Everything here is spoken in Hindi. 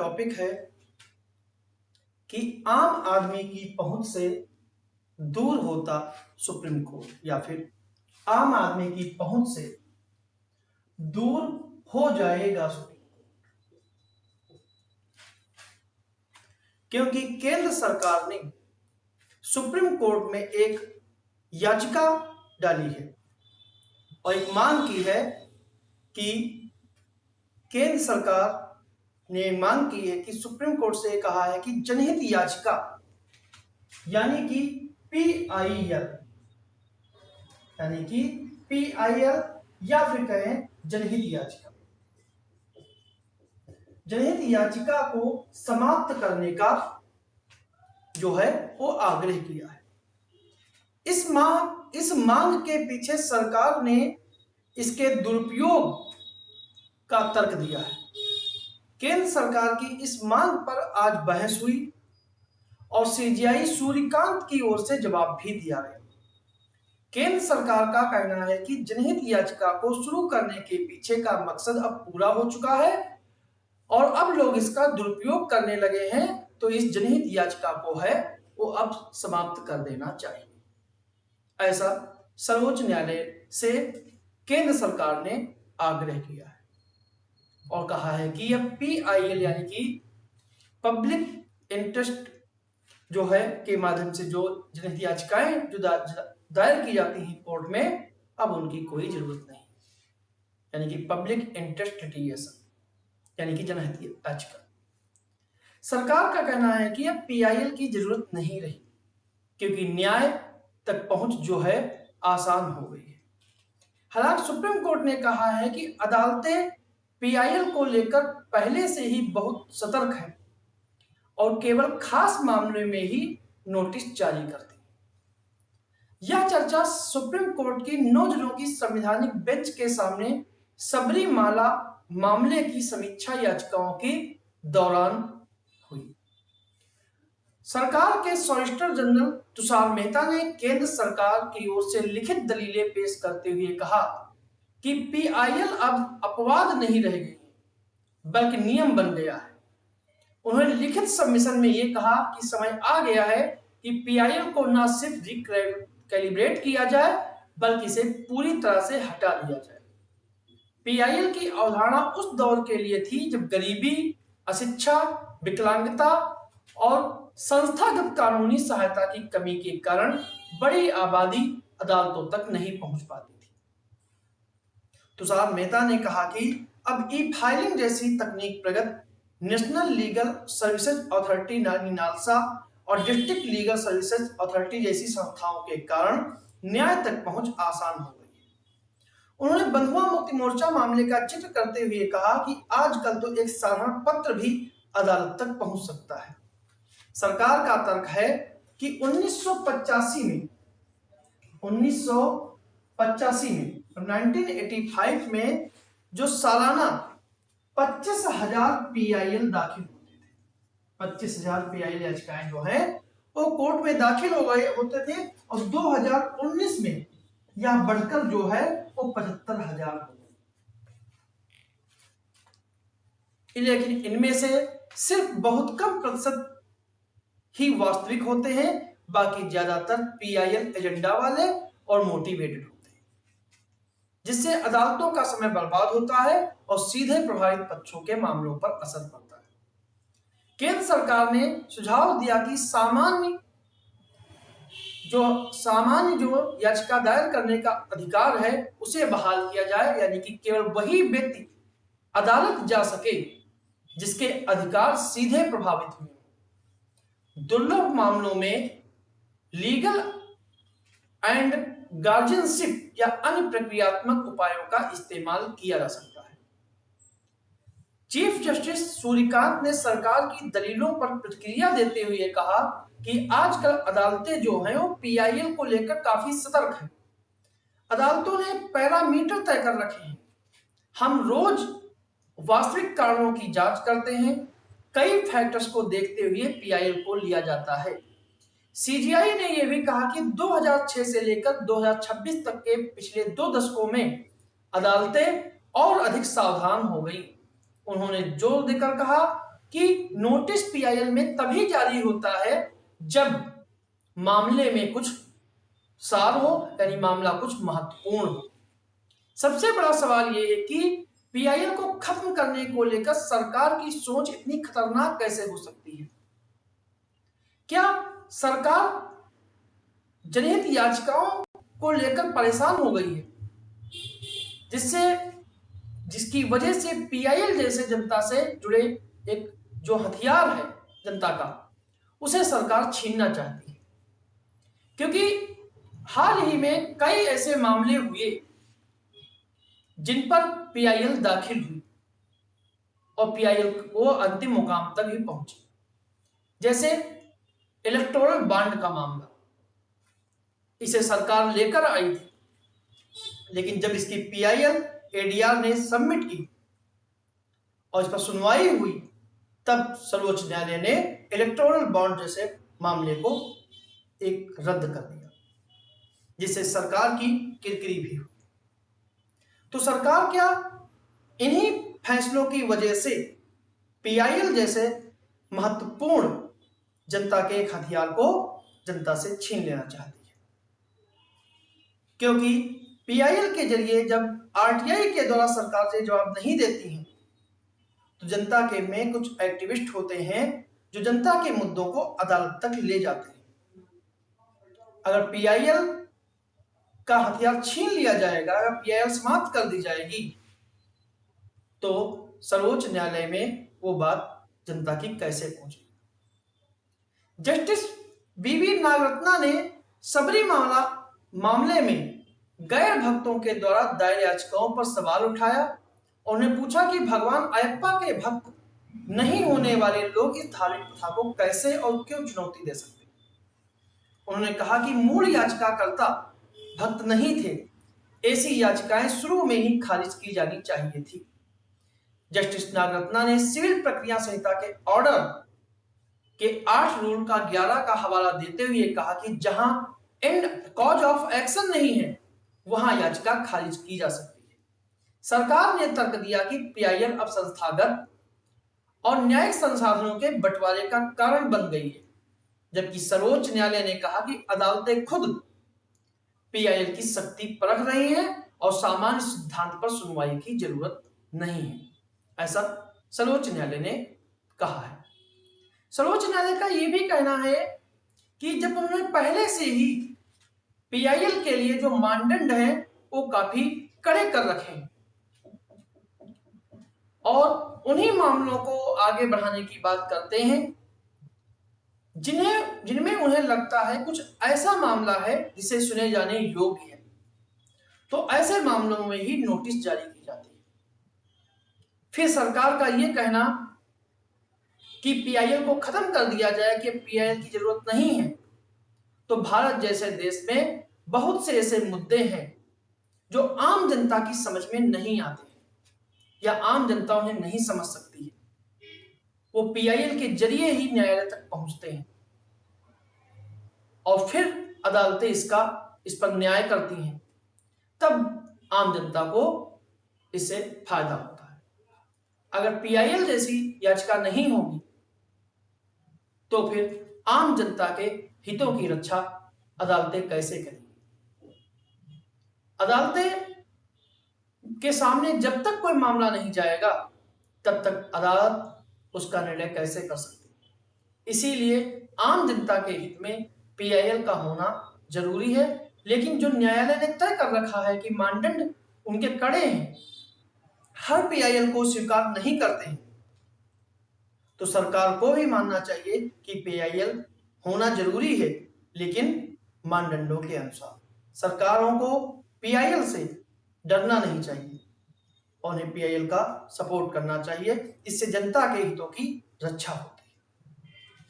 टॉपिक है कि आम आदमी की पहुंच से दूर होता सुप्रीम कोर्ट या फिर आम आदमी की पहुंच से दूर हो जाएगा सुप्रीम कोर्ट, क्योंकि केंद्र सरकार ने सुप्रीम कोर्ट में एक याचिका डाली है और एक मांग की है कि केंद्र सरकार ने मांग की है कि सुप्रीम कोर्ट से कहा है कि जनहित याचिका यानी कि पीआईएल या फिर कहें जनहित याचिका को समाप्त करने का जो है वो आग्रह किया है। इस मांग के पीछे सरकार ने इसके दुरुपयोग का तर्क दिया है। केंद्र सरकार की इस मांग पर आज बहस हुई और सीजेआई सूर्यकांत की ओर से जवाब भी दिया गया। केंद्र सरकार का कहना है कि जनहित याचिका को शुरू करने के पीछे का मकसद अब पूरा हो चुका है और अब लोग इसका दुरुपयोग करने लगे हैं, तो इस जनहित याचिका को है वो अब समाप्त कर देना चाहिए। ऐसा सर्वोच्च न्यायालय से केंद्र सरकार ने आग्रह किया है और कहा है कि यह पीआईएल यानी कि पब्लिक इंटरेस्ट जो है के माध्यम से जो जनहित याचिकाएं जो दायर की जाती हैं कोर्ट में, अब उनकी कोई जरूरत नहीं, यानी कि पब्लिक इंटरेस्ट लिटिगेशन यानी कि जनहित याचिका। सरकार का कहना है कि अब पीआईएल की जरूरत नहीं रही क्योंकि न्याय तक पहुंच जो है आसान हो गई है। हालांकि सुप्रीम कोर्ट ने कहा है कि अदालतें पीआईएल को लेकर पहले से ही बहुत सतर्क है और केवल खास मामले में ही नोटिस जारी करती है। यह चर्चा सुप्रीम कोर्ट की 9 जनों की संवैधानिक बेंच के सामने सबरीमाला मामले की समीक्षा याचिकाओं के दौरान हुई। सरकार के सॉलिसिटर जनरल तुषार मेहता ने केंद्र सरकार की ओर से लिखित दलीलें पेश करते हुए कहा कि पीआईएल अब अपवाद नहीं रह गई बल्कि नियम बन गया है। उन्होंने लिखित सबमिशन में यह कहा कि समय आ गया है कि पीआईएल को न सिर्फ रिकैलिब्रेट किया जाए बल्कि इसे पूरी तरह से हटा दिया जाए। पीआईएल की अवधारणा उस दौर के लिए थी जब गरीबी, अशिक्षा, विकलांगता और संस्थागत कानूनी सहायता की कमी के कारण बड़ी आबादी अदालतों तक नहीं पहुंच पाती थी। तुषार मेहता ने कहा कि अब ई फाइलिंग जैसी तकनीक प्रगत national legal services authority NALSA और डिस्ट्रिक्ट लीगल सर्विसेज अथॉरिटी जैसी संस्थाओं के कारण न्याय तक पहुंच आसान हो गई है। उन्होंने बंधुआ मुक्ति मोर्चा मामले का जिक्र करते हुए कहा कि आजकल तो एक साधारण पत्र भी अदालत तक पहुंच सकता है। सरकार का तर्क है कि 1985 में जो सालाना 25,000 पीआईएल दाखिल होते थे, 25,000 पीआईएल याचिकाएं जो है वो कोर्ट में दाखिल हो गए होते थे और 2019 में यह बढ़कर जो है वो 75,000 हो गए। लेकिन इनमें से सिर्फ बहुत कम प्रतिशत ही वास्तविक होते हैं, बाकी ज्यादातर पीआईएल एजेंडा वाले और मोटिवेटेड होते हैं, जिससे अदालतों का समय बर्बाद होता है और सीधे प्रभावित पक्षों के मामलों पर असर पड़ता है। केंद्र सरकार ने सुझाव दिया कि सामान्य जो याचिका दायर करने का अधिकार है उसे बहाल किया जाए, यानी कि केवल वही व्यक्ति अदालत जा सके जिसके अधिकार सीधे प्रभावित हुए। दुर्लभ मामलों में लीगल एंड गार्जियनशिप या अन्य प्रक्रियात्मक उपायों का इस्तेमाल किया जा सकता है। चीफ जस्टिस सूर्यकांत ने सरकार की दलीलों पर प्रतिक्रिया देते हुए कहा कि आजकल अदालतें जो हैं वो पीआईएल को लेकर काफी सतर्क हैं। अदालतों ने पैरामीटर तय कर रखे हैं। हम रोज वास्तविक कारणों की जांच करते हैं। कई फैक्टर्स को देखते हुए पीआईएल को लिया जाता है। सीजीआई ने यह भी कहा कि 2006 से लेकर 2026 तक के पिछले 2 दशकों में अदालतें और अधिक सावधान हो गई। उन्होंने जोर देकर कहा कि नोटिस पीआईएल में तभी जारी होता है जब मामले में कुछ सार हो, यानी मामला कुछ महत्वपूर्ण हो। सबसे बड़ा सवाल यह है कि पीआईएल को खत्म करने को लेकर सरकार की सोच इतनी खतरनाक कैसे हो सकती है? क्या सरकार जनहित याचिकाओं को लेकर परेशान हो गई है, जिसकी वजह से पीआईएल जैसे जनता से जुड़े एक जो हथियार है जनता का, उसे सरकार छीनना चाहती है? क्योंकि हाल ही में कई ऐसे मामले हुए जिन पर पीआईएल दाखिल हुई और पीआईएल को अंतिम मुकाम तक ही पहुंची। जैसे इलेक्टोरल बॉन्ड का मामला, इसे सरकार लेकर आई थी, लेकिन जब इसकी पीआईएल एडीआर ने सबमिट की और इस पर सुनवाई हुई, तब सर्वोच्च न्यायालय ने इलेक्टोरल बॉन्ड जैसे मामले को एक रद्द कर दिया, जिससे सरकार की किरकिरी भी हुई। तो सरकार क्या इन्हीं फैसलों की वजह से पीआईएल जैसे महत्वपूर्ण जनता के एक हथियार को जनता से छीन लेना चाहती है? क्योंकि पीआईएल के जरिए जब आरटीआई के द्वारा सरकार से जवाब नहीं देती है, तो जनता के में कुछ एक्टिविस्ट होते हैं जो जनता के मुद्दों को अदालत तक ले जाते हैं। अगर पीआईएल का हथियार छीन लिया जाएगा, अगर पीआईएल समाप्त कर दी जाएगी, तो सर्वोच्च न्यायालय में वो बात जनता की कैसे पहुंचेगी? जस्टिस बीवी नागरत्ना ने सबरी मामले में गैर भक्तों के द्वारा दायर याचिकाओं पर सवाल उठाया और उन्हें पूछा कि भगवान अयप्पा के भक्त नहीं होने वाले लोग इस धार्मिक प्रथा को कैसे और क्यों चुनौती दे सकते? उन्होंने कहा कि मूल याचिकाकर्ता भक्त नहीं थे, ऐसी याचिकाएं शुरू में ही खारिज की जानी चाहिए थी। जस्टिस नागरत्ना ने सिविल प्रक्रिया संहिता के ऑर्डर के 8 रूल का 11 का हवाला देते हुए कहा कि जहां एंड कॉज ऑफ एक्शन नहीं है, वहां याचिका खारिज की जा सकती है। सरकार ने तर्क दिया कि पीआईएल अब संस्थागत और न्यायिक संसाधनों के बंटवारे का कारण बन गई है, जबकि सर्वोच्च न्यायालय ने कहा कि अदालतें खुद पीआईएल की शक्ति परख रही हैं और सामान्य सिद्धांत पर सुनवाई की जरूरत नहीं है, ऐसा सर्वोच्च न्यायालय ने कहा है। सर्वोच्च न्यायालय का यह भी कहना है कि जब उन्होंने पहले से ही पीआईएल के लिए जो मानदंड है वो काफी कड़े कर रखे हैं और उन्हीं मामलों को आगे बढ़ाने की बात करते हैं जिनमें उन्हें लगता है कुछ ऐसा मामला है जिसे सुने जाने योग्य है, तो ऐसे मामलों में ही नोटिस जारी की जाती है। फिर सरकार का यह कहना कि पीआईएल को खत्म कर दिया जाए, कि पीआईएल की जरूरत नहीं है, तो भारत जैसे देश में बहुत से ऐसे मुद्दे हैं जो आम जनता की समझ में नहीं आते हैं या आम जनता उन्हें नहीं समझ सकती है। वो पीआईएल के जरिए ही न्यायालय तक पहुंचते हैं और फिर अदालतें इस पर न्याय करती हैं, तब आम जनता को इससे फायदा होता है। अगर पीआईएल जैसी याचिका नहीं होगी तो फिर आम जनता के हितों की रक्षा अदालतें कैसे करेंगी? अदालतें के सामने जब तक कोई मामला नहीं जाएगा, तब तक अदालत उसका निर्णय कैसे कर सकती है? इसीलिए आम जनता के हित में पीआईएल का होना जरूरी है, लेकिन जो न्यायालय ने तय कर रखा है कि मानदंड उनके कड़े हैं, हर पीआईएल को स्वीकार नहीं करते हैं, तो सरकार को भी मानना चाहिए कि पीआईएल होना जरूरी है, लेकिन मानदंडों के अनुसार। सरकारों को पीआईएल से डरना नहीं चाहिए और उन्हें पीआईएल का सपोर्ट करना चाहिए, इससे जनता के हितों की रक्षा होती है।